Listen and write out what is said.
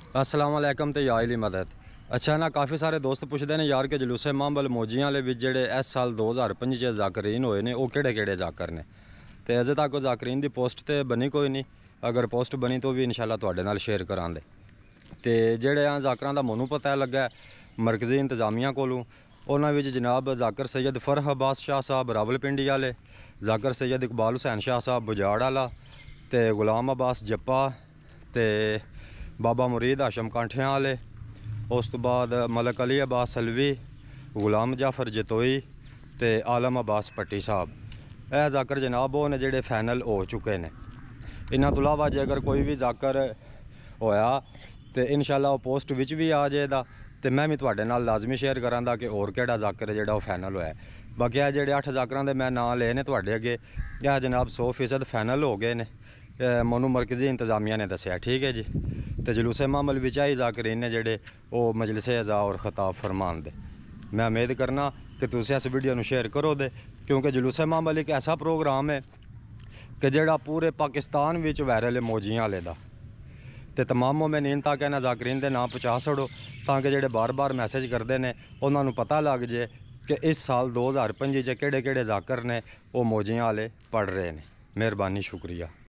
अस्सलाम वालेकुम ते यार ली मदद। अच्छा ना काफ़ी सारे दोस्त पुछते हैं यार कि जलूसे मामल मौजियां वाले विच जेह्ड़े इस साल 2025 च जाकरीन होए ने वो केड़े जाकर ने ते अजे तक वो जाकरीन दी पोस्ट ते बनी कोई नहीं। अगर पोस्ट बनी तो भी इंशाल्लाह तुहाडे नाल शेयर करांगे। ते जेह्ड़े जाकरां दा मैनू पता लग्गा मरकजी इंतजामिया कोलों उन्हां विच जनाब जाकर सैयद फरह अब्बास शाह साहब रावलपिंडी वाले, जाकर सैयद इकबाल हुसैन शाह साहब बुजाड़ वाला ते गुलाम अब्बास जप्पा ते बाबा मुरीद हाशम कांठियां वाले, उस तो बाद मलक अली अब्बास अलवी, गुलाम जाफर जतोई ते आलम अब्बास पट्टी साहब। यह जाकर जनाब वो ने जेह्ड़े फाइनल हो चुके हैं। इन्हां तो इलावा जे अगर कोई भी जाकर होया तो इंशाल्लाह वो पोस्ट विच भी आ जाएगा तो मैं भी तुहाडे नाल लाजमी शेयर करांगा कि होर केड़ा जाकर जेह्ड़ा वो फाइनल होया। बाकी आ जेह्ड़े 8 जाकरां दे मैं नाम ले ने तुहाडे अगे, यह जनाब 100% फाइनल हो गए ने, मनु मरकजी इंतजामिया ने दसिया। ठीक है जी। तो जलूसे मामल विच ही जाकरीन ने जेह्ड़े वो मजलिस अज़ा और खिताब फरमान दे। मैं उम्मीद करना कि तुसीं इस वीडियो नूं शेयर करो दे, क्योंकि जलूसे मामल एक ऐसा प्रोग्राम है कि जेह्ड़ा पूरे पाकिस्तान विच वायरल है मौजियां वाले दा। तो तमाम मोमिनीन तक इन्हां जाकरीन दे नाम पहुँचा छड़ो ताकि जेह्ड़े बार बार मैसेज करते हैं उन्हां नूं पता लग जाए कि इस साल 2025 च केड़े जाकर ने वो मौजियां वाले पढ़ रहे हैं। मेहरबानी, शुक्रिया।